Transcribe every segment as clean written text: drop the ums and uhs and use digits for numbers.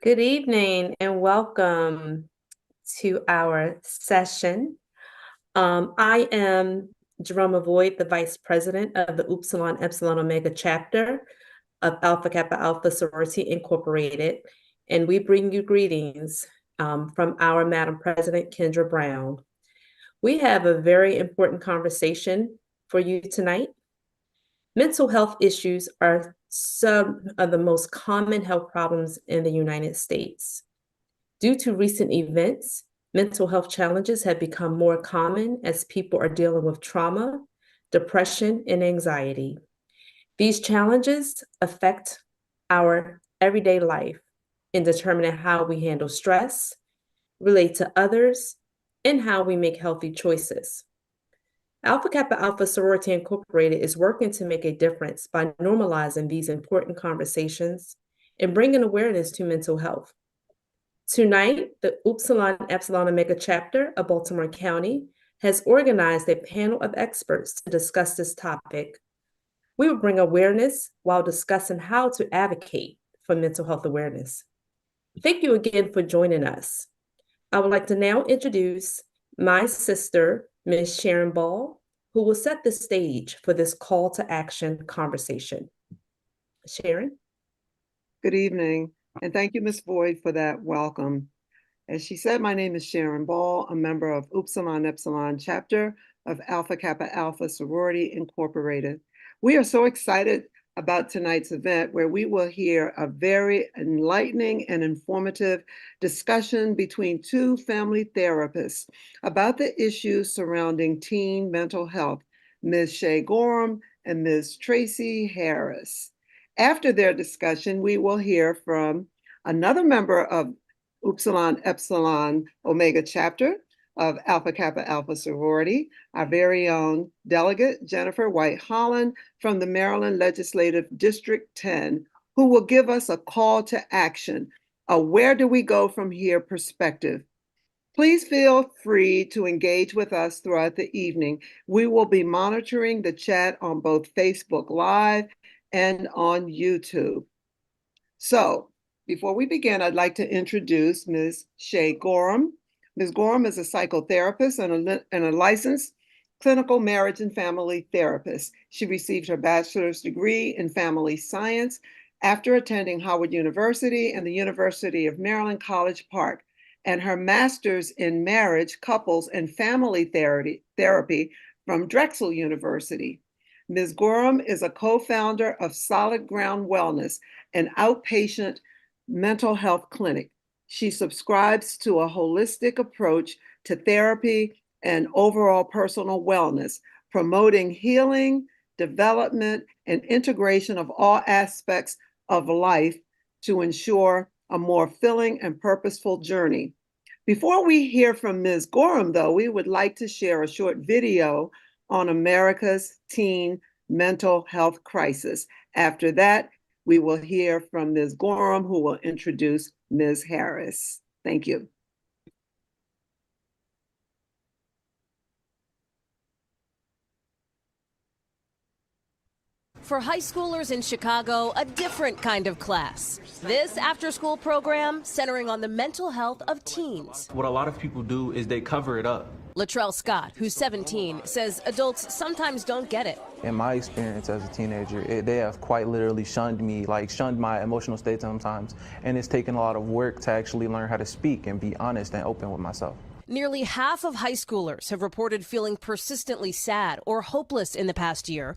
Good evening and welcome to our session. I am Jerome Avoid, the Vice President of the Upsilon Epsilon Omega chapter of Alpha Kappa Alpha Sorority Incorporated, and we bring you greetings from our Madam President, Kendra Brown. We have a very important conversation for you tonight. Mental health issues are some of the most common health problems in the United States. Due to recent events, mental health challenges have become more common as people are dealing with trauma, depression, and anxiety. These challenges affect our everyday life in determining how we handle stress, relate to others, and how we make healthy choices. Alpha Kappa Alpha Sorority Incorporated is working to make a difference by normalizing these important conversations and bringing awareness to mental health. Tonight, the Upsilon Epsilon Omega chapter of Baltimore County has organized a panel of experts to discuss this topic. We will bring awareness while discussing how to advocate for mental health awareness. Thank you again for joining us. I would like to now introduce my sister, Ms. Sharon Ball, who will set the stage for this call to action conversation. Sharon? Good evening, and thank you, Ms. Boyd, for that welcome. As she said, my name is Sharon Ball, a member of Upsilon Epsilon chapter of Alpha Kappa Alpha Sorority Incorporated. We are so excited about tonight's event where we will hear a very enlightening and informative discussion between two family therapists about the issues surrounding teen mental health, Ms. Shay Gorham and Ms. Tracy Harris. After their discussion, we will hear from another member of Upsilon Epsilon Omega chapter of Alpha Kappa Alpha Sorority, our very own delegate, Jennifer White Holland from the Maryland Legislative District 10, who will give us a call to action, a where do we go from here perspective. Please feel free to engage with us throughout the evening. We will be monitoring the chat on both Facebook Live and on YouTube. So, before we begin, I'd like to introduce Ms. Shay Gorham. Ms. Gorham is a psychotherapist and a licensed clinical marriage and family therapist. She received her bachelor's degree in family science after attending Howard University and the University of Maryland College Park, and her master's in marriage, couples, and family therapy from Drexel University. Ms. Gorham is a co-founder of Solid Ground Wellness, an outpatient mental health clinic. She subscribes to a holistic approach to therapy and overall personal wellness, promoting healing, development, and integration of all aspects of life to ensure a more filling and purposeful journey. Before we hear from Ms. Gorham, though, we would like to share a short video on America's teen mental health crisis. After that, we will hear from Ms. Gorham, who will introduce Ms. Harris. Thank you. For high schoolers in Chicago, a different kind of class. This after-school program centering on the mental health of teens. What a lot of people do is they cover it up. Latrell Scott, who's 17, says adults sometimes don't get it. In my experience as a teenager, they have quite literally shunned me, shunned my emotional state sometimes. And it's taken a lot of work to actually learn how to speak and be honest and open with myself. Nearly half of high schoolers have reported feeling persistently sad or hopeless in the past year.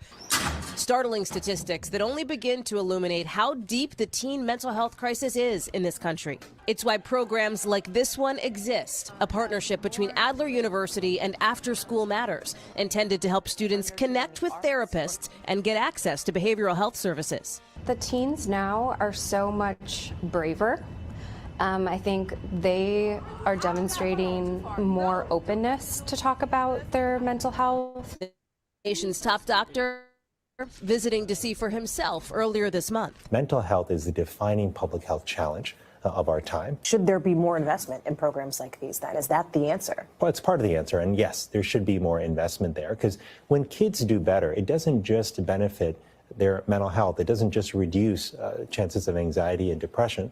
Startling statistics that only begin to illuminate how deep the teen mental health crisis is in this country. It's why programs like this one exist, a partnership between Adler University and After School Matters, intended to help students connect with therapists and get access to behavioral health services. The teens now are so much braver. I think they are demonstrating more openness to talk about their mental health. The nation's top doctor visiting to see for himself earlier this month. Mental health is the defining public health challenge of our time. Should there be more investment in programs like these then? Is that the answer? Well, it's part of the answer. And yes, there should be more investment there, because when kids do better, it doesn't just benefit their mental health. It doesn't just reduce chances of anxiety and depression.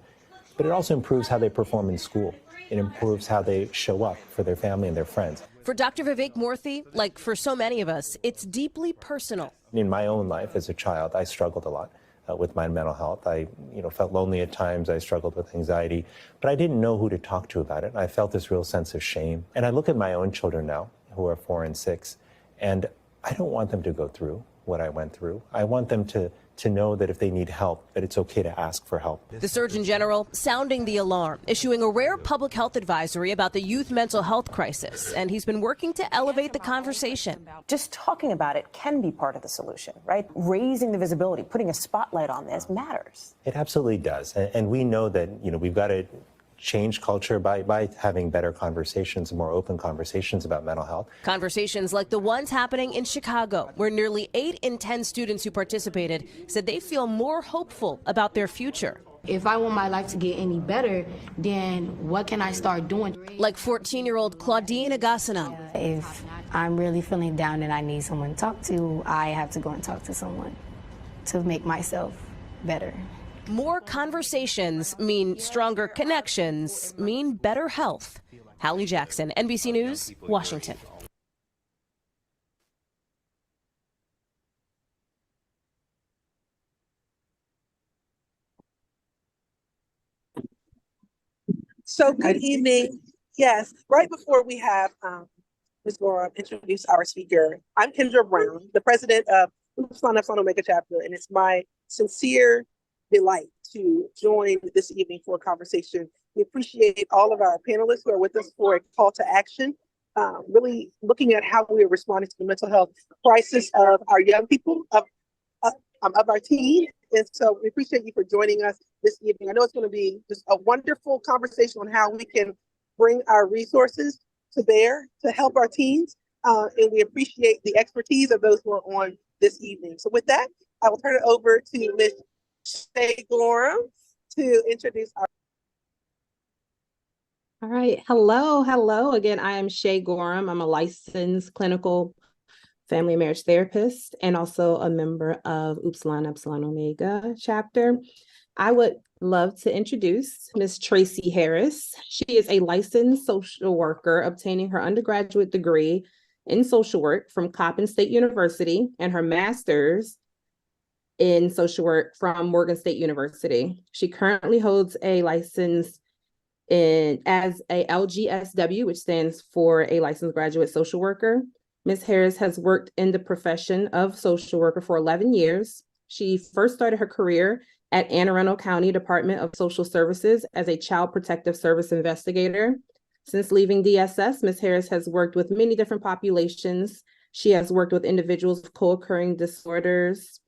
but it also improves how they perform in school. It improves how they show up for their family and their friends. For Dr. Vivek Murthy, like for so many of us, it's deeply personal. In my own life as a child, I struggled a lot with my mental health. I felt lonely at times. I struggled with anxiety, but I didn't know who to talk to about it. I felt this real sense of shame. And I look at my own children now, who are 4 and 6, and I don't want them to go through what I went through. I want them to know that if they need help, that it's okay to ask for help. The Surgeon General sounding the alarm, issuing a rare public health advisory about the youth mental health crisis, and he's been working to elevate the conversation. Just talking about it can be part of the solution, right? Raising the visibility, putting a spotlight on this matters. It absolutely does. And we know that, we've got to change culture by having better conversations, more open conversations about mental health. Conversations like the ones happening in Chicago, where nearly 8 in 10 students who participated said they feel more hopeful about their future. If I want my life to get any better, then what can I start doing? Like 14-year-old Claudine Agassinan. If I'm really feeling down and I need someone to talk to, I have to go and talk to someone to make myself better. More conversations mean stronger connections, mean better health. Hallie Jackson, NBC News, Washington. So good evening. Yes, right before we have Ms. Gorham introduce our speaker, I'm Kendra Brown, the president of Upsilon Epsilon Omega chapter, and it's my sincere delight to join this evening for a conversation. We appreciate all of our panelists who are with us for a call to action, really looking at how we are responding to the mental health crisis of our young people, of our teens. And so we appreciate you for joining us this evening. I know it's going to be just a wonderful conversation on how we can bring our resources to bear to help our teens. And we appreciate the expertise of those who are on this evening. So with that, I will turn it over to Ms. Shay Gorham to introduce our. All right. Hello again. I am Shay Gorham. I'm a licensed clinical family and marriage therapist and also a member of Upsilon Epsilon Omega chapter. I would love to introduce Ms. Tracy Harris. She is a licensed social worker obtaining her undergraduate degree in social work from Coppin State University and her master's in social work from Morgan State University. She currently holds a license as a LGSW, which stands for a licensed graduate social worker. Ms. Harris has worked in the profession of social worker for 11 years. She first started her career at Anne Arundel County Department of Social Services as a child protective service investigator. Since leaving DSS, Ms. Harris has worked with many different populations. She has worked with individuals with co-occurring disorders,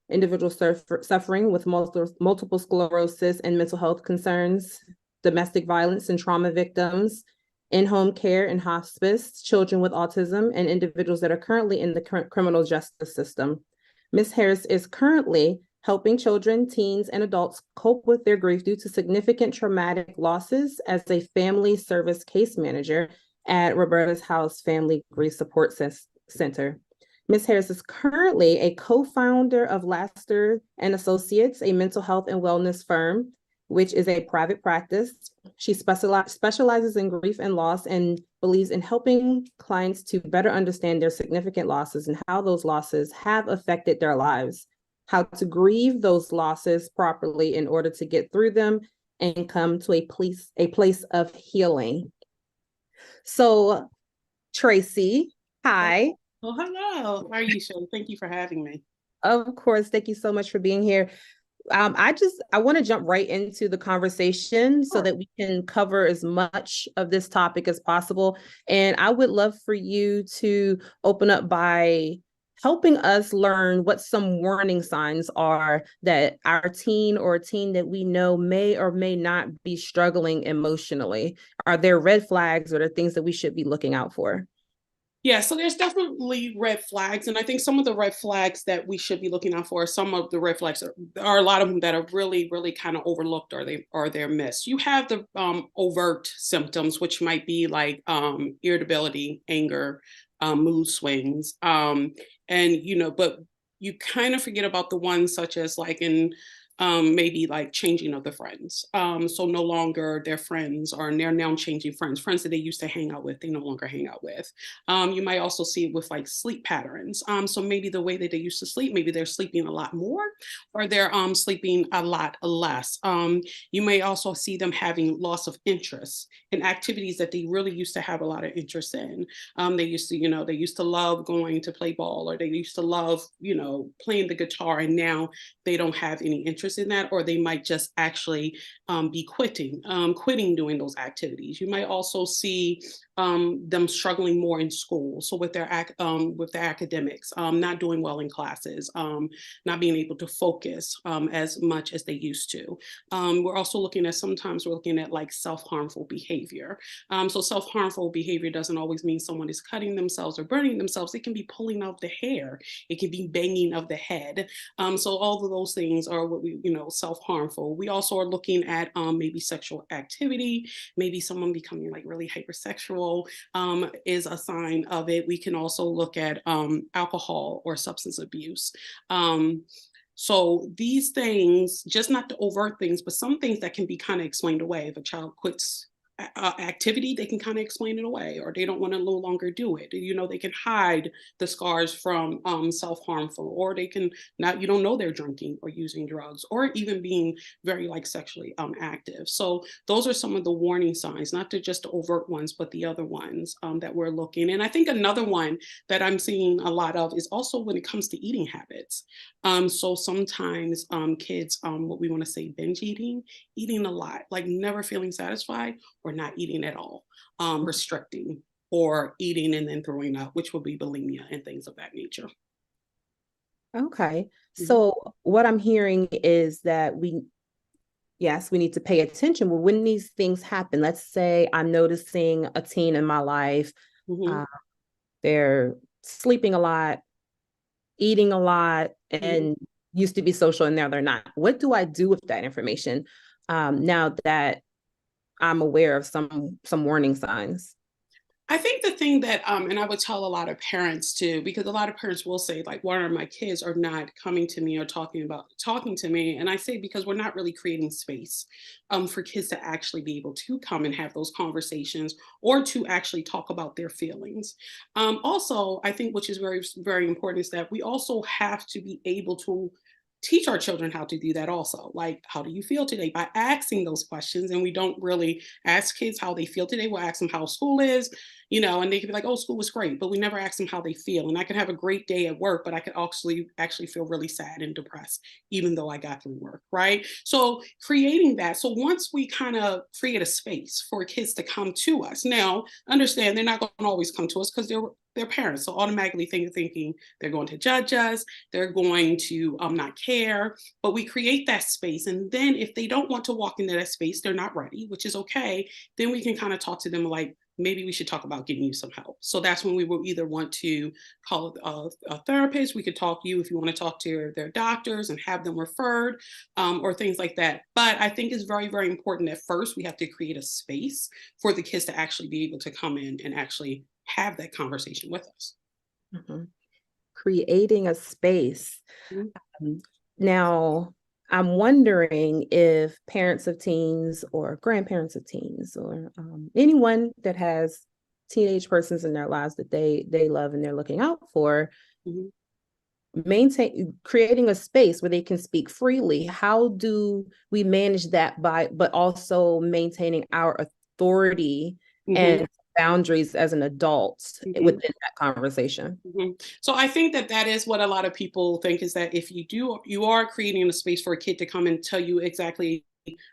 individuals suffering with multiple sclerosis and mental health concerns, domestic violence and trauma victims, in-home care and hospice, children with autism, and individuals that are currently in the criminal justice system. Ms. Harris is currently helping children, teens, and adults cope with their grief due to significant traumatic losses as a family service case manager at Roberta's House Family Grief Support Center. Ms. Harris is currently a co-founder of Laster and Associates, a mental health and wellness firm, which is a private practice. She specializes in grief and loss and believes in helping clients to better understand their significant losses and how those losses have affected their lives, how to grieve those losses properly in order to get through them and come to a place of healing. So, Tracy, hi. Well, hello. How are you, Shay? Thank you for having me. Of course. Thank you so much for being here. I want to jump right into the conversation so that we can cover as much of this topic as possible. And I would love for you to open up by helping us learn what some warning signs are that our teen or a teen that we know may or may not be struggling emotionally. Are there red flags or are there things that we should be looking out for? Yeah, so there's definitely red flags. And I think some of the red flags that we should be looking out for, some of the red flags are a lot of them that are really, really kind of overlooked or they're missed. You have the overt symptoms, which might be like irritability, anger, mood swings. And, but you kind of forget about the ones such as like in maybe like changing of the friends. So no longer their friends, or they're now changing friends that they used to hang out with, they no longer hang out with. You might also see it with like sleep patterns. So maybe the way that they used to sleep, maybe they're sleeping a lot more, or they're sleeping a lot less. You may also see them having loss of interest in activities that they really used to have a lot of interest in. They used to love going to play ball, or they used to love, playing the guitar, and now they don't have any interest in that, or they might just actually be quitting doing those activities. You might also see them struggling more in school. So with their academics, not doing well in classes, not being able to focus as much as they used to. We're also sometimes we're looking at like self-harmful behavior. So self-harmful behavior doesn't always mean someone is cutting themselves or burning themselves. It can be pulling out the hair. It can be banging of the head. So all of those things are what we, self-harmful. We also are looking at maybe sexual activity, maybe someone becoming like really hypersexual is a sign of it. We can also look at alcohol or substance abuse. So these things, just not the overt things, but some things that can be kind of explained away. If a child quits activity, they can kind of explain it away, or they don't want to no longer do it. They can hide the scars from self-harmful, or they can not, you don't know they're drinking or using drugs, or even being very like sexually active. So those are some of the warning signs, not just the overt ones, but the other ones that we're looking. And I think another one that I'm seeing a lot of is also when it comes to eating habits. So sometimes kids, what we want to say, binge eating a lot, like never feeling satisfied, or not eating at all, restricting, or eating and then throwing up, which will be bulimia and things of that nature. Okay. So what I'm hearing is that we need to pay attention. Well, when these things happen, let's say I'm noticing a teen in my life, they're sleeping a lot, eating a lot, and used to be social, and now they're not. What do I do with that information now that I'm aware of some warning signs? I think the thing that, and I would tell a lot of parents too, because a lot of parents will say like, why are my kids are not coming to me or talking to me? And I say, because we're not really creating space for kids to actually be able to come and have those conversations, or to actually talk about their feelings. Also, I think, which is very, very important, is that we also have to be able to teach our children how to do that also. Like, how do you feel today? By asking those questions. And we don't really ask kids how they feel today. We'll ask them how school is, and they can be like, oh, school was great, but we never ask them how they feel. And I can have a great day at work, but I could actually feel really sad and depressed, even though I got through work, right? So creating that. So once we kind of create a space for kids to come to us, now understand they're not going to always come to us because they're parents. So automatically thinking they're going to judge us, they're going to not care, but we create that space. And then if they don't want to walk into that space, they're not ready, which is okay. Then we can kind of talk to them like, maybe we should talk about getting you some help. So that's when we will either want to call a therapist. We could talk to you if you want to talk to their doctors and have them referred, or things like that. But I think it's very, very important that first we have to create a space for the kids to actually be able to come in and actually have that conversation with us. Creating a space. Now, I'm wondering if parents of teens or grandparents of teens, or anyone that has teenage persons in their lives that they love and they're looking out for, creating a space where they can speak freely. How do we manage that but also maintaining our authority and boundaries as an adult within that conversation? So I think that is what a lot of people think, is that if you are creating a space for a kid to come and tell you exactly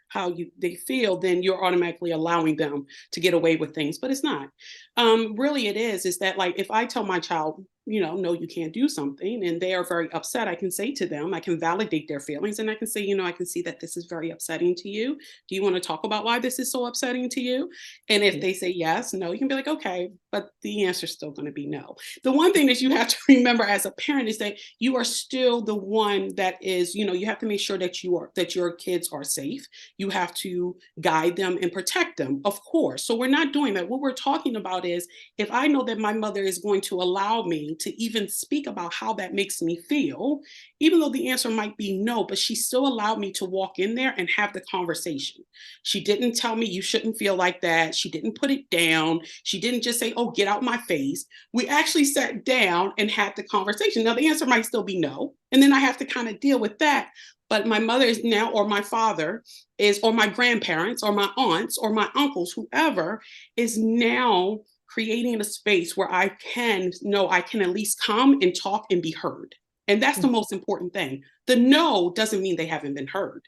how they feel, then you're automatically allowing them to get away with things, but it's not. Really, it is that, like, if I tell my child, no, you can't do something, and they are very upset, I can say to them, I can validate their feelings, and I can say, I can see that this is very upsetting to you. Do you want to talk about why this is so upsetting to you? And if they say yes, no, you can be like, okay, but the answer is still going to be no. The one thing that you have to remember as a parent is that you are still the one that is, you have to make sure that your kids are safe. You have to guide them and protect them, of course. So we're not doing that. What we're talking about is, if I know that my mother is going to allow me to even speak about how that makes me feel, even though the answer might be no, but she still allowed me to walk in there and have the conversation. She didn't tell me you shouldn't feel like that. She didn't put it down. She didn't just say, oh, get out my face. We actually sat down and had the conversation. Now, the answer might still be no. And then I have to kind of deal with that. But my mother is now, or my father is, or my grandparents, or my aunts, or my uncles, whoever is now creating a space where I can know I can at least come and talk and be heard. And that's the most important thing. The no doesn't mean they haven't been heard.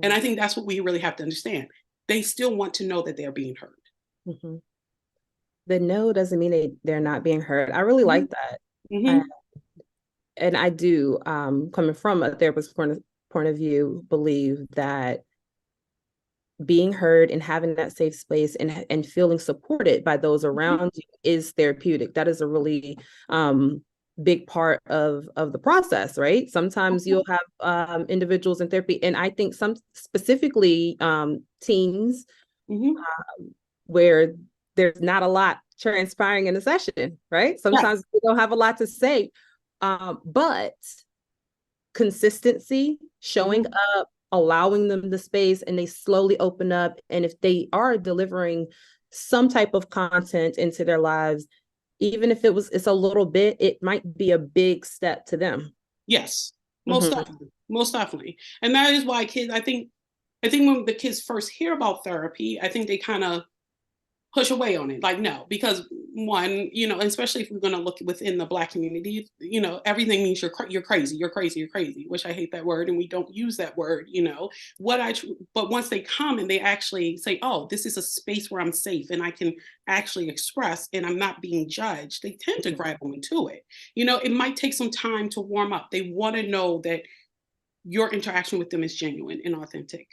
And I think that's what we really have to understand. They still want to know that they're being heard. Mm-hmm. The no doesn't mean they're not being heard. I really like that. And I do, coming from a therapist's point of view, believe that being heard and having that safe space and feeling supported by those around you is therapeutic. That is a really big part of the process, right? Sometimes you'll have individuals in therapy, and I think some specifically teens where there's not a lot transpiring in a session, right? Sometimes they don't have a lot to say, but consistency, showing up, allowing them the space, and they slowly open up. And if they are delivering some type of content into their lives, even if it's a little bit, it might be a big step to them. Yes, most definitely. And that is why kids, I think when the kids first hear about therapy, I think they kind of push away on it. Like, no, because one, especially if we're going to look within the Black community, everything means you're crazy, which I hate that word. And we don't use that word, but once they come and they actually say, oh, this is a space where I'm safe and I can actually express and I'm not being judged, they tend to grab onto it. It might take some time to warm up. They want to know that your interaction with them is genuine and authentic.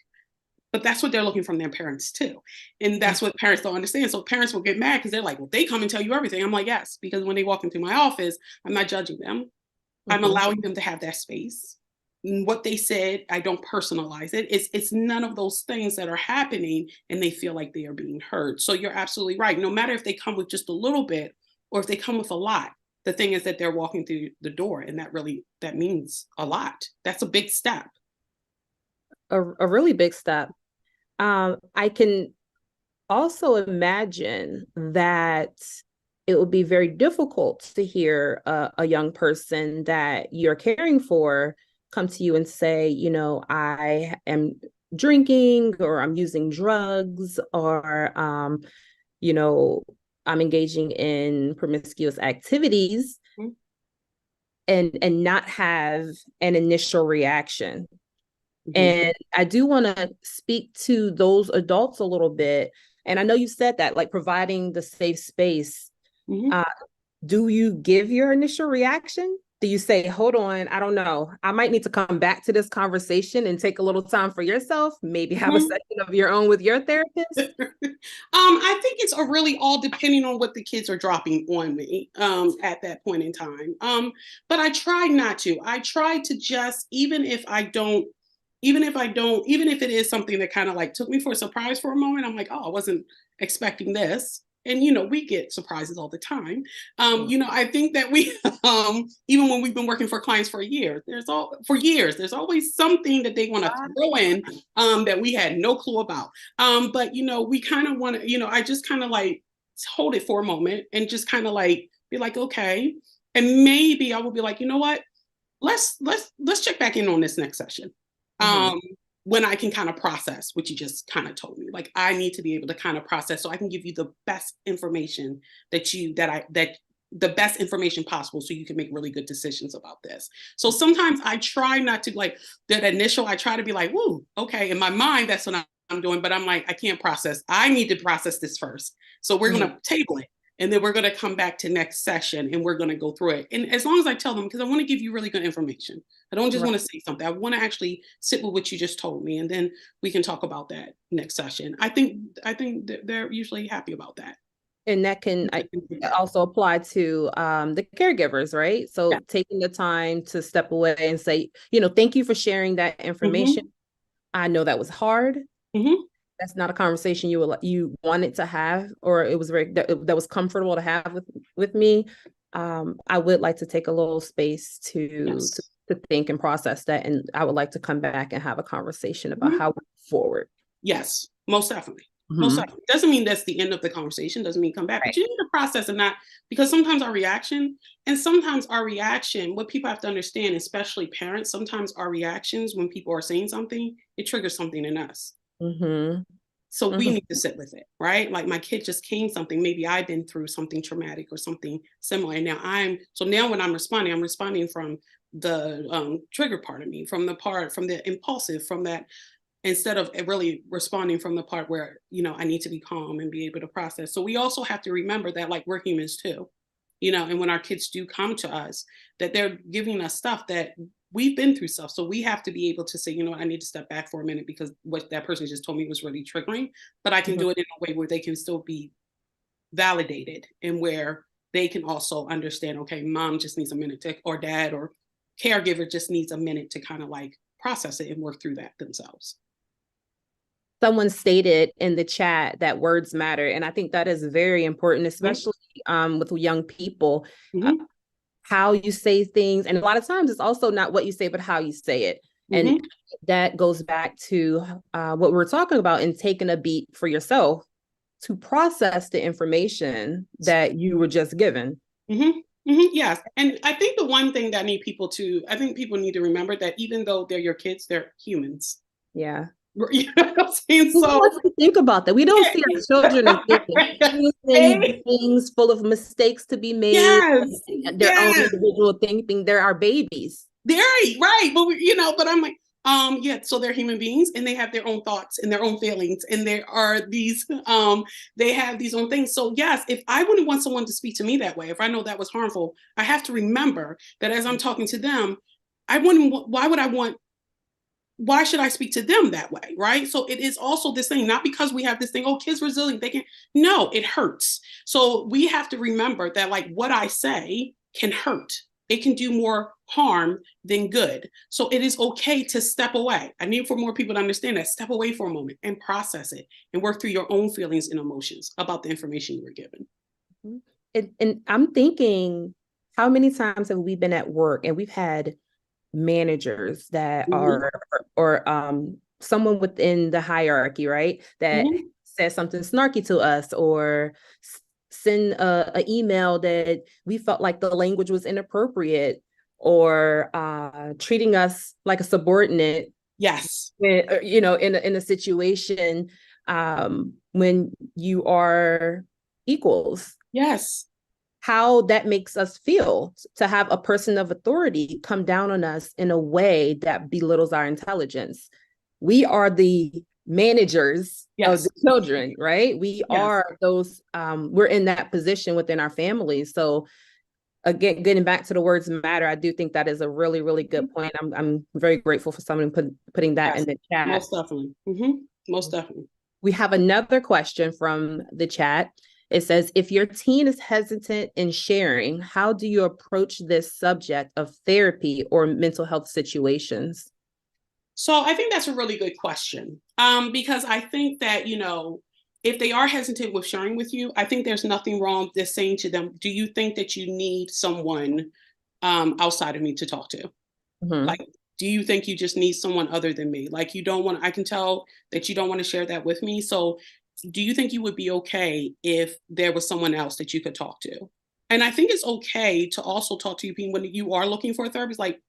But that's what they're looking from their parents too. And that's what parents don't understand. So parents will get mad because they're like, well, they come and tell you everything. I'm like, yes, because when they walk into my office, I'm not judging them. I'm allowing them to have that space. And what they said, I don't personalize it. It's none of those things that are happening and they feel like they are being heard. So you're absolutely right. No matter if they come with just a little bit or if they come with a lot, the thing is that they're walking through the door, and that means a lot. That's a big step. A really big step. I can also imagine that it would be very difficult to hear a young person that you're caring for come to you and say, I am drinking, or I'm using drugs, or, I'm engaging in promiscuous activities, and not have an initial reaction. And I do want to speak to those adults a little bit. And I know you said that, like, providing the safe space. Do you give your initial reaction? Do you say, hold on, I don't know, I might need to come back to this conversation and take a little time for yourself, maybe have a session of your own with your therapist? I think it's really all depending on what the kids are dropping on me at that point in time. But I try not to. I try to just, even if it is something that kind of like took me for a surprise for a moment, I'm like, oh, I wasn't expecting this. And, we get surprises all the time. I think that we, even when we've been working for clients for years, there's always something that they want to throw in that we had no clue about. But, we kind of want to, I just kind of like hold it for a moment and just kind of like be like, okay. And maybe I will be like, you know what, let's check back in on this next session. When I can kind of process what you just kind of told me. Like, I need to be able to kind of process so I can give you the best information the best information possible so you can make really good decisions about this. So sometimes I try not to, like, that initial, I try to be like, woo, okay, in my mind, that's what I'm doing, but I'm like, I can't process. I need to process this first. So we're going to table it. And then we're going to come back to next session and we're going to go through it. And as long as I tell them, because I want to give you really good information. I don't just want to say something. I want to actually sit with what you just told me. And then we can talk about that next session. I think they're usually happy about that. And that can also apply to the caregivers, right? So taking the time to step away and say, thank you for sharing that information. I know that was hard. That's not a conversation you wanted to have, or it was that was comfortable to have with me. I would like to take a little space to Yes. to think and process that, and I would like to come back and have a conversation about how we move forward. Yes, most definitely. Most definitely. Doesn't mean that's the end of the conversation, doesn't mean come back, but you need to process and not, because sometimes our reaction, what people have to understand, especially parents, sometimes our reactions when people are saying something, it triggers something in us. So we need to sit with it, right? Like my kid just came something, maybe I've been through something traumatic or something similar. And now when I'm responding from the trigger part of me, from the impulsive, from that, instead of really responding from the part where, I need to be calm and be able to process. So we also have to remember that like we're humans too, and when our kids do come to us, that they're giving us stuff that we've been through stuff. So we have to be able to say, I need to step back for a minute because what that person just told me was really triggering, but I can do it in a way where they can still be validated and where they can also understand, okay, mom just needs a minute to, or dad or caregiver just needs a minute to kind of like process it and work through that themselves. Someone stated in the chat that words matter, and I think that is very important, especially with young people. How you say things, and a lot of times it's also not what you say, but how you say it. And that goes back to what we're talking about, and taking a beat for yourself to process the information that you were just given. Yes. And I think the one thing that people need to remember that even though they're your kids, they're humans. Yeah. You know what I'm saying? So think about that. We don't see our children as things full of mistakes to be made. Their own individual thinking. They're our babies. They're right. But but I'm like, so they're human beings and they have their own thoughts and their own feelings. And there are these, they have these own things. So yes, if I wouldn't want someone to speak to me that way, if I know that was harmful, I have to remember that as I'm talking to them, why should I speak to them that way, right? So it is also this thing, not because we have this thing, kids resilient, no, it hurts. So we have to remember that like what I say can hurt. It can do more harm than good. So it is okay to step away. I need for more people to understand that. Step away for a moment and process it and work through your own feelings and emotions about the information you were given. And I'm thinking, how many times have we been at work and we've had managers that are or someone within the hierarchy, right, that says something snarky to us or send a email that we felt like the language was inappropriate or treating us like a subordinate. Yes. In a situation when you are equals. Yes. How that makes us feel to have a person of authority come down on us in a way that belittles our intelligence. We are the managers of the children, right? We are those, we're in that position within our families. So again, getting back to the words matter, I do think that is a really, really good point. I'm very grateful for someone putting that in the chat. Most definitely. Most definitely. We have another question from the chat. It says, if your teen is hesitant in sharing, how do you approach this subject of therapy or mental health situations? So I think that's a really good question, because I think that, if they are hesitant with sharing with you, I think there's nothing wrong with saying to them, do you think that you need someone outside of me to talk to? Like, do you think you just need someone other than me? Like, I can tell that you don't want to share that with me. So do you think you would be okay if there was someone else that you could talk to? And I think it's okay to also talk to you when you are looking for a therapist, like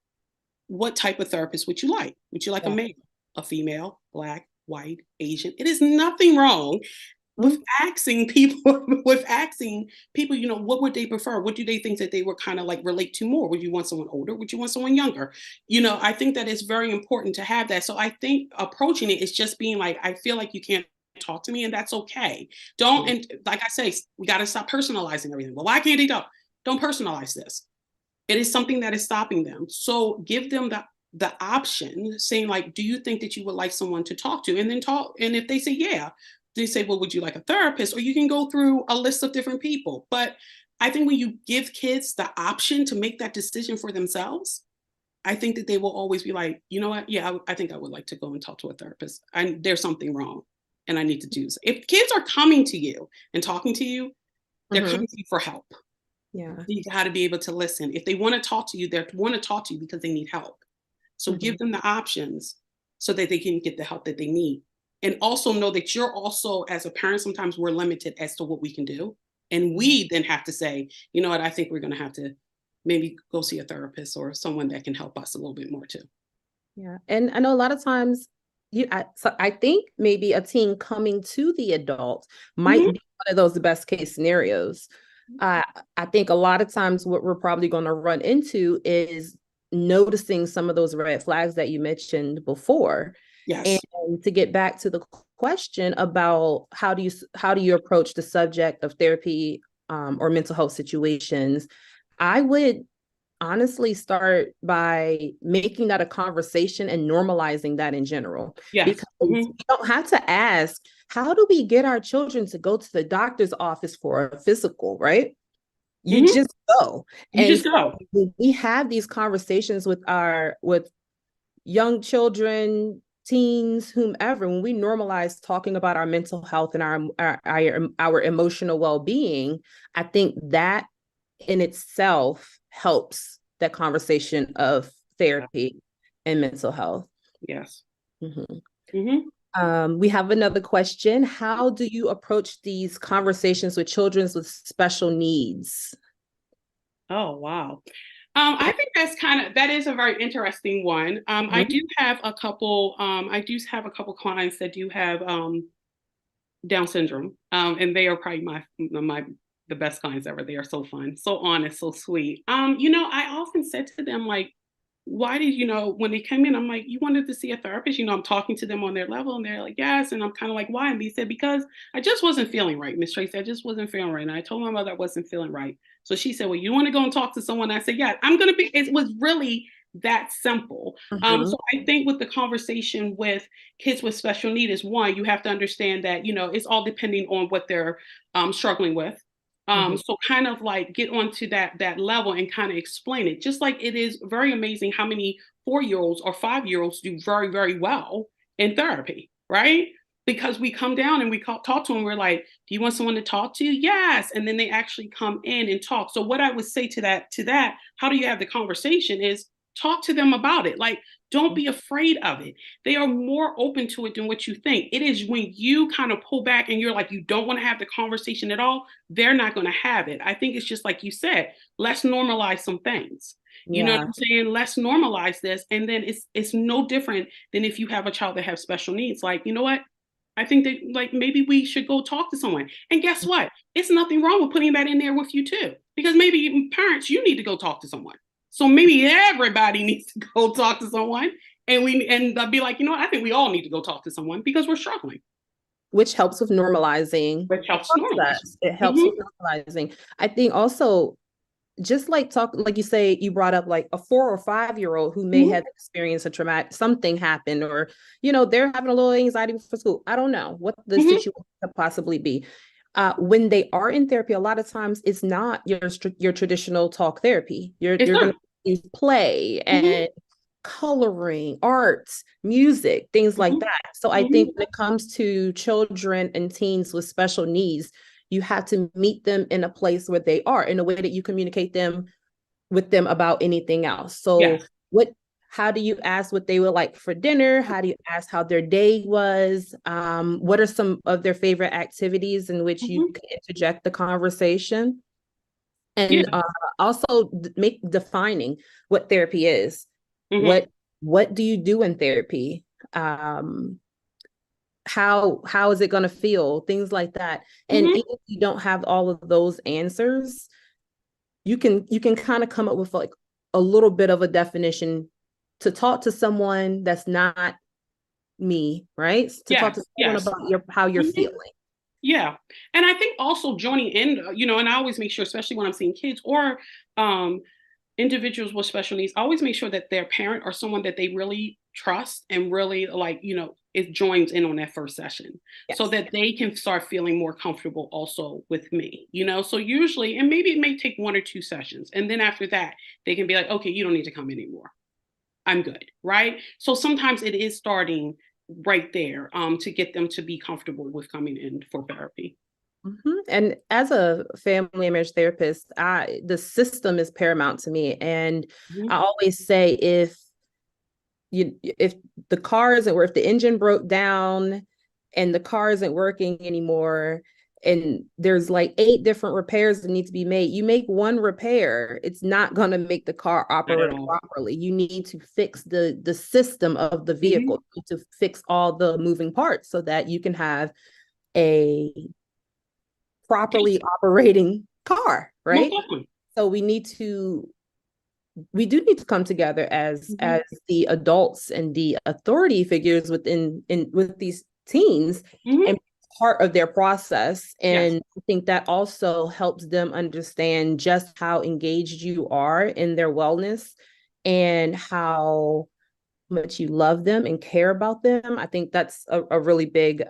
what type of therapist would you like? Would you like a male, a female, Black, white, Asian? It is nothing wrong with asking people, what would they prefer? What do they think that they would kind of like relate to more? Would you want someone older? Would you want someone younger? I think that it's very important to have that. So I think approaching it is just being like, I feel like you can't talk to me, and that's okay. And like I say, we got to stop personalizing everything. Well, why can't they talk? Don't personalize this. It is something that is stopping them. So give them the option, saying like, do you think that you would like someone to talk to? And then talk. And if they say, yeah, they say, well, would you like a therapist? Or you can go through a list of different people. But I think when you give kids the option to make that decision for themselves, I think that they will always be like, you know what? Yeah, I think I would like to go and talk to a therapist. And there's something wrong. And I need to do this. If kids are coming to you and talking to you, they're coming to you for help. Yeah. You got to be able to listen. If they want to talk to you, they want to talk to you because they need help. So give them the options so that they can get the help that they need. And also know that you're also, as a parent, sometimes we're limited as to what we can do. And we then have to say, you know what, I think we're going to have to maybe go see a therapist or someone that can help us a little bit more too. Yeah. And I know a lot of times so I think maybe a teen coming to the adult might be one of those best case scenarios. I think a lot of times what we're probably going to run into is noticing some of those red flags that you mentioned before. Yes. And to get back to the question about how do you approach the subject of therapy or mental health situations, I would honestly start by making that a conversation and normalizing that in general. Yes. Because you don't have to ask, how do we get our children to go to the doctor's office for a physical, right? You just go. You just go. We have these conversations with young children, teens, whomever, when we normalize talking about our mental health and our emotional well-being, I think that in itself helps that conversation of therapy and mental health. Yes. We have another question. How do you approach these conversations with children with special needs? Oh, wow. I think that is a very interesting one. I do have a couple clients that do have Down syndrome. And they are probably the best clients ever. They are so fun, so honest, so sweet. I often said to them, like, why did when they came in, I'm like, you wanted to see a therapist? I'm talking to them on their level and they're like, yes. And I'm kind of like, why? And they said, because I just wasn't feeling right, Miss Tracy. I just wasn't feeling right. And I told my mother I wasn't feeling right. So she said, well, you want to go and talk to someone? I said, yeah, it was really that simple. So I think with the conversation with kids with special need is, one, you have to understand that, it's all depending on what they're struggling with. So kind of like get onto that level and kind of explain it. Just like it is very amazing how many 4-year-olds or 5-year-olds do very, very well in therapy, right? Because we come down and we talk to them. We're like, do you want someone to talk to? Yes. And then they actually come in and talk. So what I would say to that, how do you have the conversation is talk to them about it. Like, don't be afraid of it. They are more open to it than what you think. It is when you kind of pull back and you're like, you don't want to have the conversation at all, they're not going to have it. I think it's just like you said, let's normalize some things. You know what I'm saying? Let's normalize this. And then it's no different than if you have a child that has special needs. Like, you know what? I think that like maybe we should go talk to someone. And guess what? It's nothing wrong with putting that in there with you too. Because maybe parents, you need to go talk to someone. So maybe everybody needs to go talk to someone and be like, you know what? I think we all need to go talk to someone because we're struggling. Which helps with normalizing. Which helps normalize. It helps with normalizing. I think also, just like you say, you brought up like a 4 or 5-year-old who may have experienced a traumatic, something happened, or, they're having a little anxiety for school. I don't know what the situation could possibly be. When they are in therapy, a lot of times it's not your traditional talk therapy. You're going to use play and coloring, arts, music, things like that. So I think when it comes to children and teens with special needs, you have to meet them in a place where they are, in a way that you communicate with them about anything else. So how do you ask what they would like for dinner? How do you ask how their day was? What are some of their favorite activities in which you can interject the conversation? And also defining what therapy is. What do you do in therapy? How is it going to feel? Things like that. And even if you don't have all of those answers, you can kind of come up with like a little bit of a definition to talk to someone that's not me, right? To talk to someone about how you're feeling. Yeah. And I think also joining in, and I always make sure, especially when I'm seeing kids or individuals with special needs, I always make sure that their parent or someone that they really trust and really like, it joins in on that first session so that they can start feeling more comfortable also with me, so usually, and maybe it may take 1 or 2 sessions. And then after that, they can be like, okay, you don't need to come anymore. I'm good. Right. So sometimes it is starting right there to get them to be comfortable with coming in for therapy. And as a family and marriage therapist, the system is paramount to me. And I always say, if the car isn't, or if the engine broke down and the car isn't working anymore, and there's like 8 different repairs that need to be made, you make one repair, it's not going to make the car operate properly. You need to fix the system of the vehicle, to fix all the moving parts so that you can have a properly operating car, right? So we do need to come together as the adults and the authority figures with these teens, and part of their process. And I think that also helps them understand just how engaged you are in their wellness and how much you love them and care about them. I think that's a really big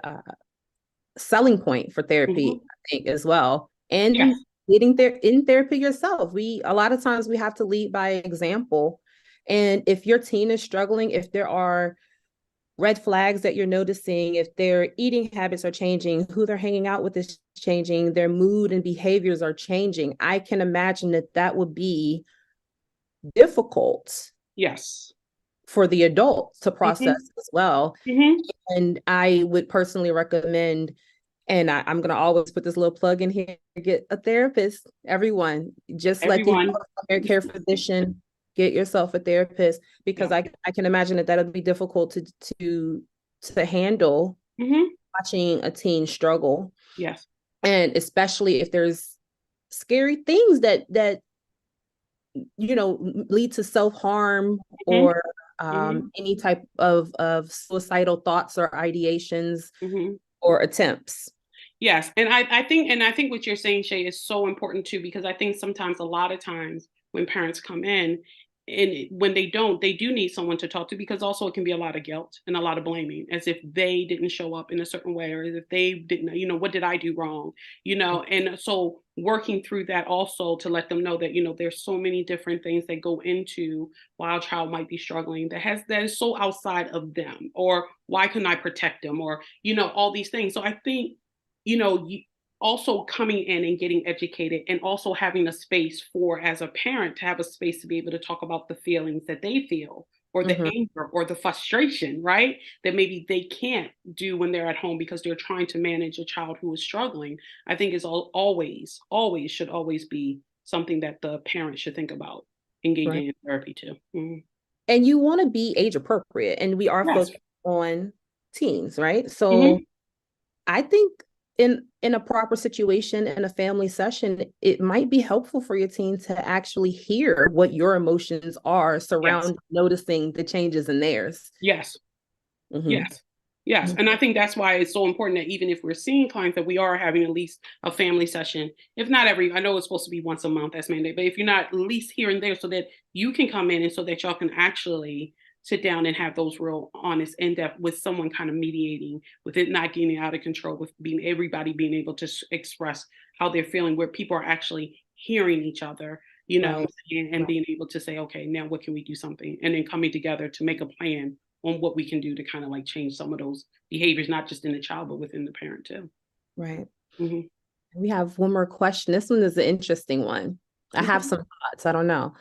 selling point for therapy, I think, as well. And leading in therapy yourself. A lot of times we have to lead by example. And if your teen is struggling, if there are red flags that you're noticing, if their eating habits are changing, who they're hanging out with is changing, their mood and behaviors are changing, I can imagine that would be difficult. For the adult to process as well. And I would personally recommend, and I'm going to always put this little plug in here, get a therapist. Everyone, just like you primary care physician, get yourself a therapist, because I can imagine that would be difficult to handle watching a teen struggle. And especially if there's scary things that lead to self-harm or any type of suicidal thoughts or ideations or attempts. And I think what you're saying, Shay, is so important too, because I think sometimes, a lot of times when parents come in, and when they do need someone to talk to, because also it can be a lot of guilt and a lot of blaming, as if they didn't show up in a certain way, or if they didn't, what did I do wrong? And so working through that also to let them know that, there's so many different things that go into why a child might be struggling that is so outside of them, or why couldn't I protect them, or, all these things. So I think, also coming in and getting educated, and also having a space for, as a parent, to have a space to be able to talk about the feelings that they feel, or the anger or the frustration, right? That maybe they can't do when they're at home because they're trying to manage a child who is struggling, I think is always should always be something that the parent should think about engaging in therapy too. And you want to be age appropriate, and we are focused on teens, right? So I think in a proper situation, in a family session, it might be helpful for your teen to actually hear what your emotions are surrounding noticing the changes in theirs. And I think that's why it's so important that even if we're seeing clients, that we are having at least a family session. If not I know it's supposed to be once a month, that's mandated, but if you're not, at least here and there, so that you can come in and so that y'all can actually sit down and have those real honest, in-depth, with someone kind of mediating, with it not getting out of control, with everybody being able to express how they're feeling, where people are actually hearing each other, and being able to say, okay, now what can we do something? And then coming together to make a plan on what we can do to kind of like change some of those behaviors, not just in the child, but within the parent too. Right. We have one more question. This one is an interesting one. I have some thoughts. I don't know.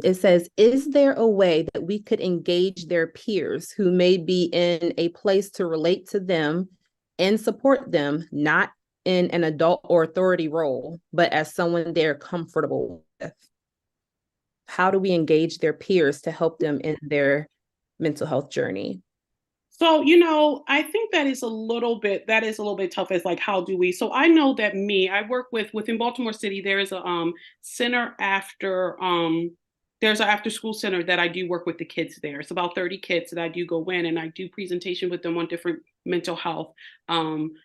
It says, is there a way that we could engage their peers who may be in a place to relate to them and support them, not in an adult or authority role, but as someone they're comfortable with? How do we engage their peers to help them in their mental health journey? So, I think that is a little bit tough. As like, how do we? So I know that I work within Baltimore City, there is a center there's an after school center that I do work with the kids there. It's about 30 kids that I do go in, and I do presentation with them on different mental health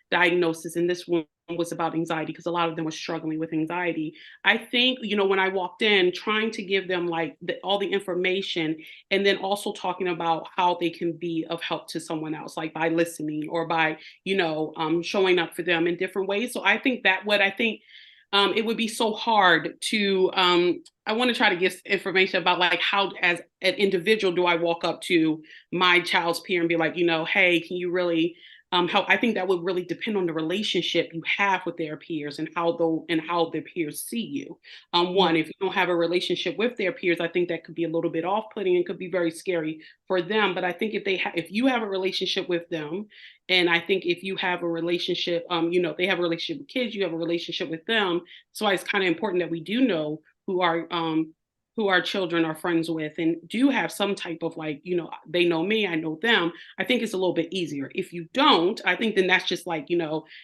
diagnosis. And this one was about anxiety, because a lot of them were struggling with anxiety. I think, when I walked in, trying to give them like all the information, and then also talking about how they can be of help to someone else, like by listening, or by, showing up for them in different ways. So I think it would be so hard to, I want to try to give information about like how, as an individual, do I walk up to my child's peer and be like, hey, can you really how I think that would really depend on the relationship you have with their peers and how their peers see you. One, if you don't have a relationship with their peers, I think that could be a little bit off-putting and could be very scary for them. But I think if you have a relationship with them, and I think if you have a relationship, they have a relationship with kids, you have a relationship with them. So it's kind of important that we do know who our children are friends with and do have some type of they know me, I know them. I think it's a little bit easier. If you don't, I think then that's just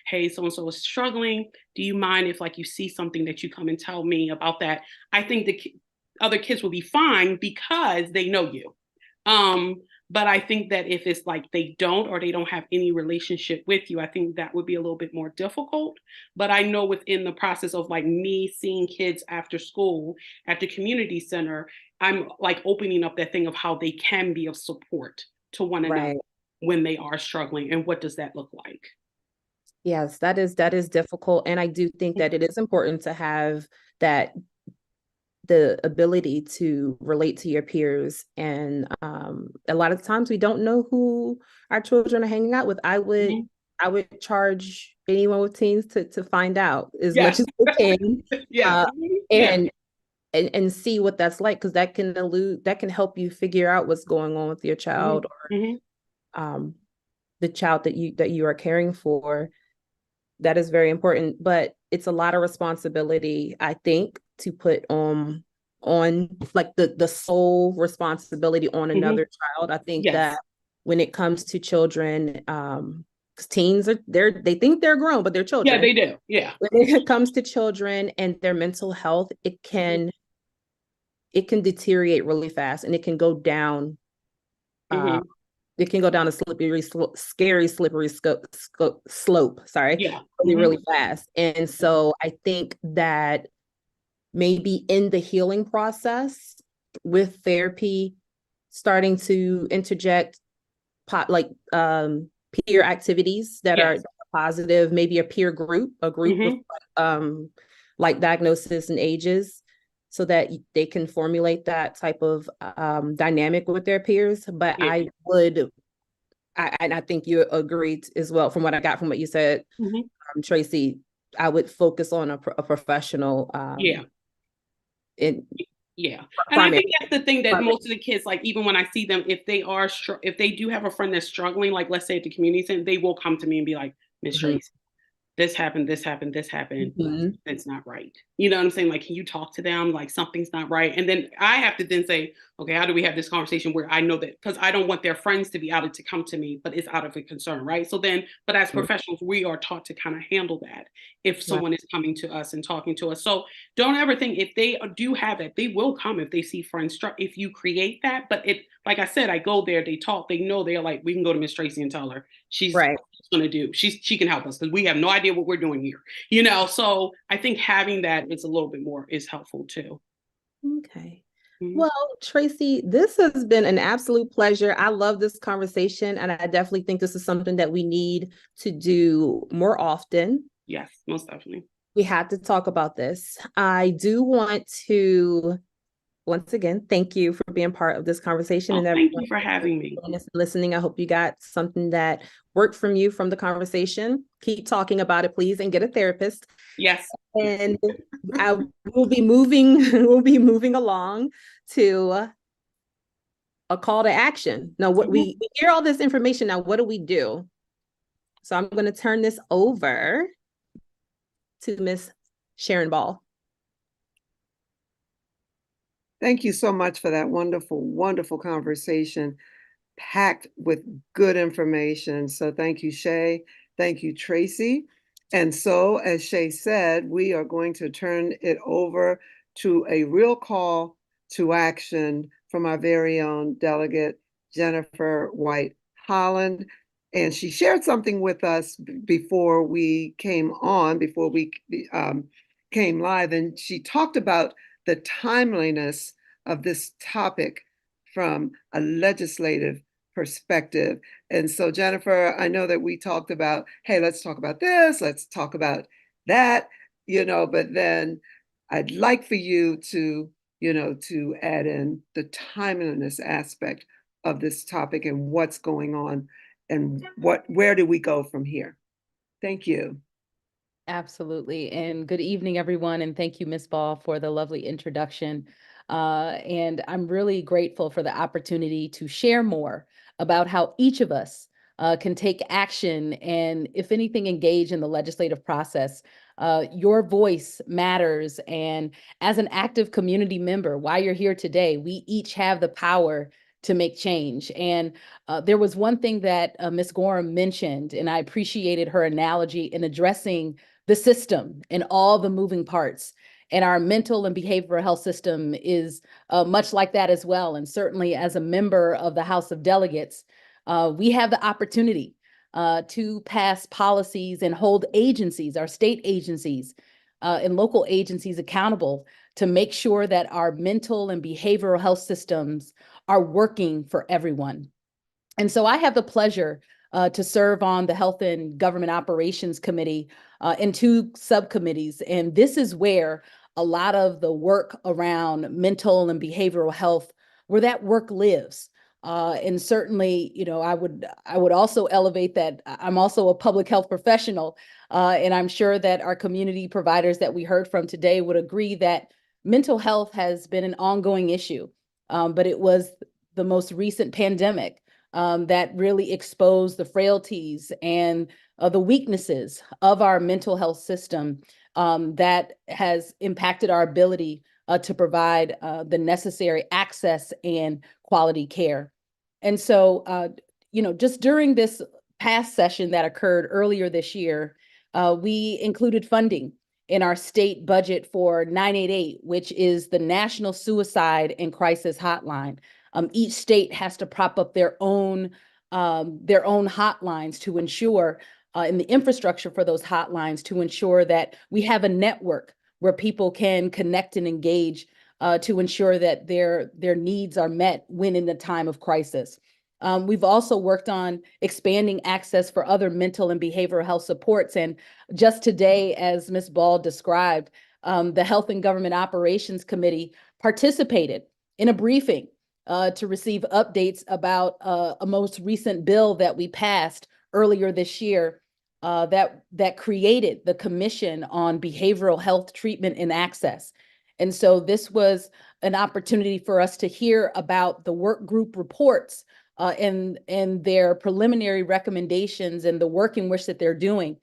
hey, so-and-so is struggling. Do you mind if you see something that you come and tell me about that? I think the other kids will be fine because they know you. But I think that if it's they don't or they don't have any relationship with you, I think that would be a little bit more difficult. But I know within the process of me seeing kids after school at the community center, I'm opening up that thing of how they can be of support to one another when they are struggling. And what does that look like? Yes, that is difficult. And I do think that it is important to have the ability to relate to your peers. And a lot of times we don't know who our children are hanging out with. I would charge anyone with teens to find out as much as they can. And see what that's like, because that can help you figure out what's going on with your child or the child that you are caring for. That is very important, but it's a lot of responsibility, I think, to put on the sole responsibility on another child. I think that when it comes to children, because teens they think they're grown, but they're children. Yeah, they do. Yeah. When it comes to children and their mental health, it can deteriorate really fast, and it can go down. It can go down a scary slippery slope. Sorry, really fast. And so I think that maybe in the healing process with therapy, starting to interject peer activities that are positive, maybe a peer group, with diagnosis and ages, so that they can formulate that type of dynamic with their peers. But I think you agreed as well from what I got from what you said, Tracy, I would focus on a professional. And I think that's the thing that most of the kids, even when I see them, if they do have a friend that's struggling, let's say at the community center, they will come to me and be like, Miss Tracy, this happened. It's not right. You know what I'm saying? Can you talk to them? Something's not right. And then I have to then say, okay, how do we have this conversation where I know that, because I don't want their friends to be out to come to me, but it's out of a concern, right? So then, but as professionals, we are taught to kind of handle that if someone is coming to us and talking to us. So don't ever think, if they do have it, they will come if they see friends, if you create that. But like I said, I go there, they talk, they know, they're like, we can go to Miss Tracy and tell her she's going to do. She can help us because we have no idea what we're doing here, So I think having that is a little bit more is helpful too. Okay. Well, Tracy, this has been an absolute pleasure. I love this conversation, and I definitely think this is something that we need to do more often. Yes, most definitely. We have to talk about this. I do want to once again thank you for being part of this conversation. And thank you for having me. Listening. I hope you got something that worked from the conversation. Keep talking about it, please, and get a therapist. Yes. And we'll be moving along to a call to action. Now, what we hear all this information. Now, what do we do? So I'm going to turn this over to Miss Sharon Ball. Thank you so much for that wonderful, wonderful conversation, packed with good information. So thank you, Shay. Thank you, Tracy. And so, as Shay said, we are going to turn it over to a real call to action from our very own delegate, Jennifer White Holland. And she shared something with us before we came live, and she talked about the timeliness of this topic from a legislative perspective. And so, Jennifer, I know that we talked about, hey, let's talk about this, let's talk about that, but then I'd like for you to add in the timeliness aspect of this topic and what's going on and where do we go from here? Thank you. Absolutely. And good evening, everyone. And thank you, Ms. Ball, for the lovely introduction. And I'm really grateful for the opportunity to share more about how each of us can take action and, if anything, engage in the legislative process. Your voice matters. And as an active community member, while you're here today, we each have the power to make change. And there was one thing that Ms. Gorham mentioned, and I appreciated her analogy in addressing the system and all the moving parts. And our mental and behavioral health system is much like that as well. And certainly as a member of the House of Delegates, we have the opportunity to pass policies and hold agencies, our state agencies and local agencies accountable to make sure that our mental and behavioral health systems are working for everyone. And so I have the pleasure to serve on the Health and Government Operations Committee in 2 subcommittees. And this is where a lot of the work around mental and behavioral health, where that work lives. And certainly, you know, I would also elevate that I'm also a public health professional, and I'm sure that our community providers that we heard from today would agree that mental health has been an ongoing issue, but it was the most recent pandemic that really exposed the frailties and the weaknesses of our mental health system that has impacted our ability to provide the necessary access and quality care. And so, you know, just during this past session that occurred earlier this year, we included funding in our state budget for 988, which is the National Suicide and Crisis Hotline. Each state has to prop up their own hotlines to ensure, in the infrastructure for those hotlines, to ensure that we have a network where people can connect and engage to ensure that their needs are met when in a time of crisis. We've also worked on expanding access for other mental and behavioral health supports. And just today, as Ms. Ball described, the Health and Government Operations Committee participated in a briefing to receive updates about a most recent bill that we passed earlier this year that created the Commission on Behavioral Health Treatment and Access. And so this was an opportunity for us to hear about the work group reports and their preliminary recommendations and the work in which that they're doing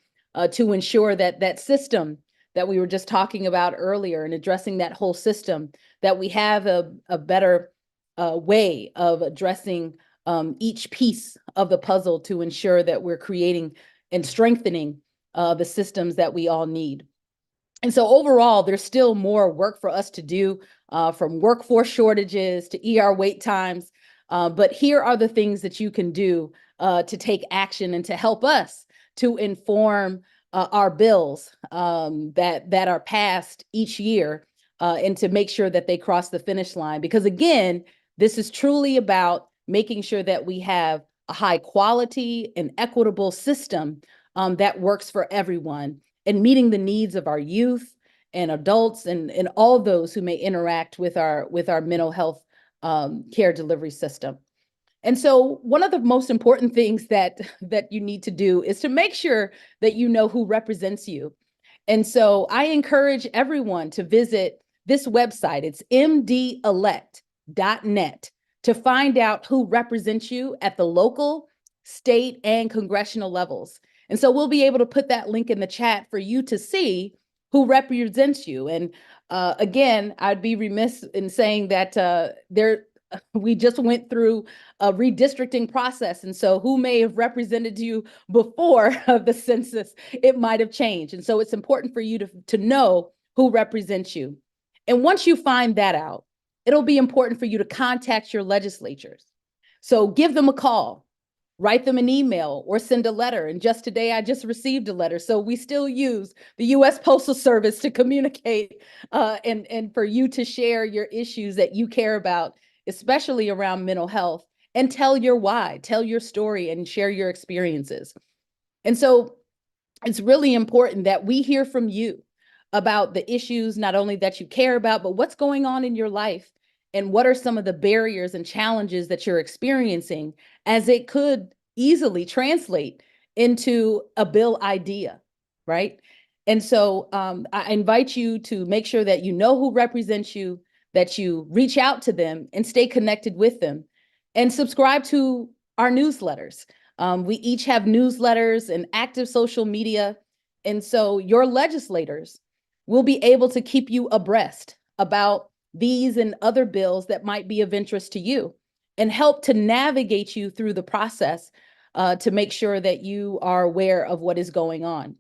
to ensure that that system that we were just talking about earlier and addressing that whole system, that we have a better way of addressing each piece of the puzzle to ensure that we're creating and strengthening the systems that we all need. And so overall, there's still more work for us to do, from workforce shortages to ER wait times. But here are the things that you can do to take action and to help us to inform our bills that are passed each year and to make sure that they cross the finish line. Because again, this is truly about making sure that we have a high quality and equitable system that works for everyone and meeting the needs of our youth and adults and all those who may interact with our mental health care delivery system. And so one of the most important things that you need to do is to make sure that you know who represents you. And so I encourage everyone to visit this website. It's mdelect.net to find out who represents you at the local, state, and congressional levels. And so we'll be able to put that link in the chat for you to see who represents you. And again, I'd be remiss in saying that we just went through a redistricting process. And so who may have represented you before the census, it might have changed. And so it's important for you to know who represents you. And once you find that out, it'll be important for you to contact your legislatures. So give them a call, write them an email, or send a letter. And just today, I just received a letter. So we still use the U.S. Postal Service to communicate and for you to share your issues that you care about, especially around mental health, and tell your why, tell your story, and share your experiences. And so it's really important that we hear from you about the issues, not only that you care about, but what's going on in your life and what are some of the barriers and challenges that you're experiencing as it could easily translate into a bill idea, right? And so I invite you to make sure that you know who represents you, that you reach out to them and stay connected with them, and subscribe to our newsletters. We each have newsletters and active social media. And so your legislators will be able to keep you abreast about these and other bills that might be of interest to you and help to navigate you through the process to make sure that you are aware of what is going on.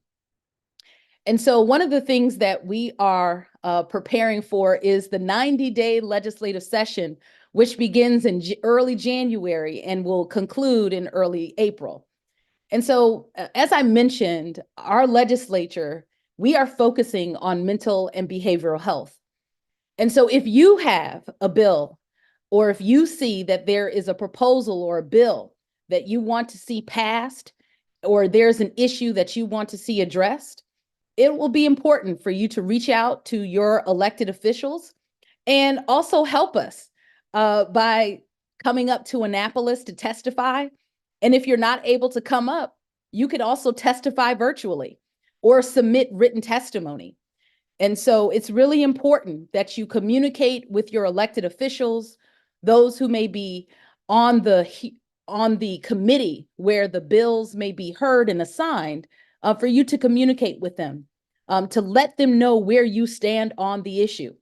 And so one of the things that we are preparing for is the 90-day legislative session, which begins in early January and will conclude in early April. And so, as I mentioned, our legislature, we are focusing on mental and behavioral health. And so if you have a bill, or if you see that there is a proposal or a bill that you want to see passed, or there's an issue that you want to see addressed, it will be important for you to reach out to your elected officials and also help us by coming up to Annapolis to testify. And if you're not able to come up, you could also testify virtually or submit written testimony. And so it's really important that you communicate with your elected officials, those who may be on the committee where the bills may be heard and assigned, for you to communicate with them, to let them know where you stand on the issue.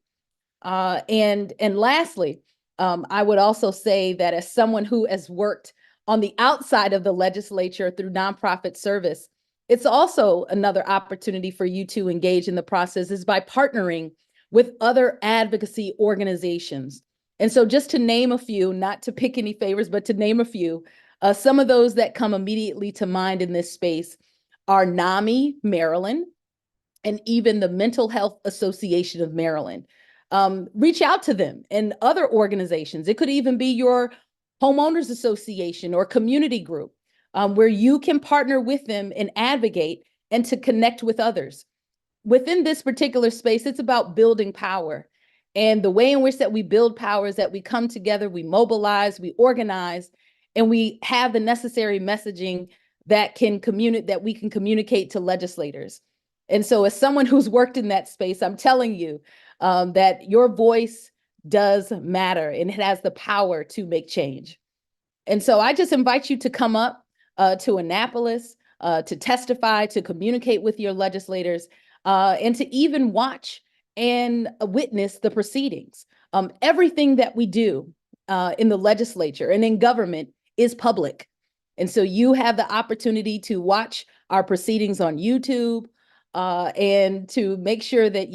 And lastly, I would also say that as someone who has worked on the outside of the legislature through nonprofit service, it's also another opportunity for you to engage in the process is by partnering with other advocacy organizations. And so just to name a few, not to pick any favors, but to name a few, some of those that come immediately to mind in this space are NAMI Maryland and even the Mental Health Association of Maryland. Reach out to them and other organizations. It could even be your homeowners association or community group, where you can partner with them and advocate and to connect with others. Within this particular space, it's about building power. And the way in which that we build power is that we come together, we mobilize, we organize, and we have the necessary messaging that we can communicate to legislators. And so as someone who's worked in that space, I'm telling you that your voice does matter and it has the power to make change. And so I just invite you to come up to Annapolis, to testify, to communicate with your legislators, and to even watch and witness the proceedings. Everything that we do in the legislature and in government is public. And so you have the opportunity to watch our proceedings on YouTube and to make sure that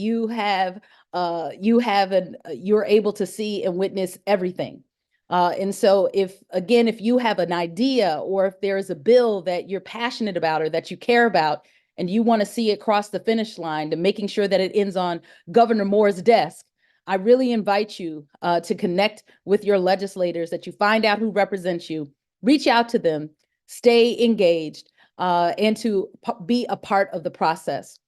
you're able to see and witness everything. And so if you have an idea or if there is a bill that you're passionate about or that you care about and you want to see it cross the finish line to making sure that it ends on Governor Moore's desk, I really invite you to connect with your legislators, that you find out who represents you, reach out to them, stay engaged, and to be a part of the process.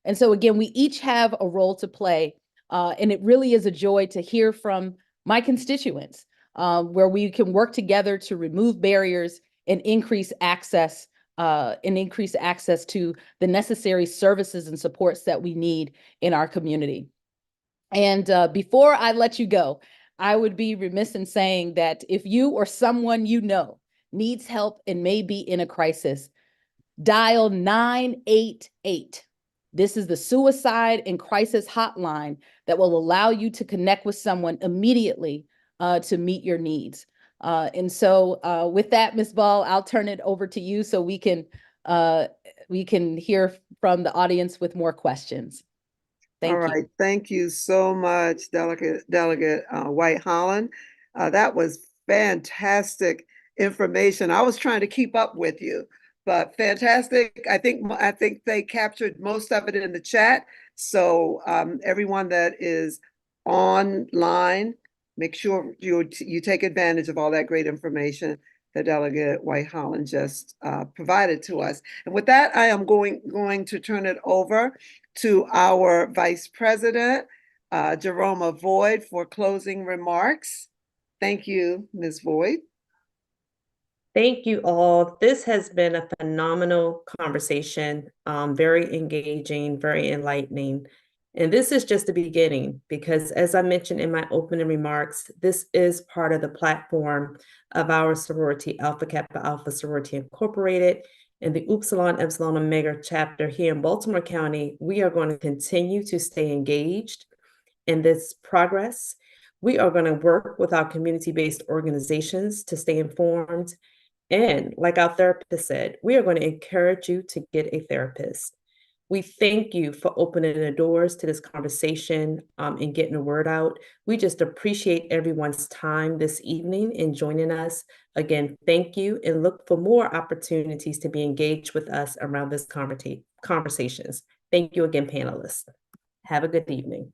And so again, we each have a role to play, and it really is a joy to hear from my constituents, where we can work together to remove barriers and increase access to the necessary services and supports that we need in our community. And before I let you go, I would be remiss in saying that if you or someone you know needs help and may be in a crisis, dial 988. This is the suicide and crisis hotline that will allow you to connect with someone immediately to meet your needs. And so with that, Ms. Ball, I'll turn it over to you so we can hear from the audience with more questions. Thank you. All right, thank you so much, Delegate White-Holland. That was fantastic information. I was trying to keep up with you, but fantastic. I think they captured most of it in the chat. So everyone that is online, make sure you take advantage of all that great information that Delegate White-Holland just provided to us. And with that, I am going to turn it over to our Vice President, Jeroma Voigt, for closing remarks. Thank you, Ms. Voigt. Thank you all. This has been a phenomenal conversation, very engaging, very enlightening. And this is just the beginning because, as I mentioned in my opening remarks, this is part of the platform of our sorority, Alpha Kappa Alpha Sorority Incorporated. And the Upsilon Epsilon Omega chapter here in Baltimore County, we are going to continue to stay engaged in this progress. We are going to work with our community-based organizations to stay informed. And like our therapist said, we are going to encourage you to get a therapist. We thank you for opening the doors to this conversation and getting the word out. We just appreciate everyone's time this evening in joining us. Again, thank you, and look for more opportunities to be engaged with us around this conversations. Thank you again, panelists. Have a good evening.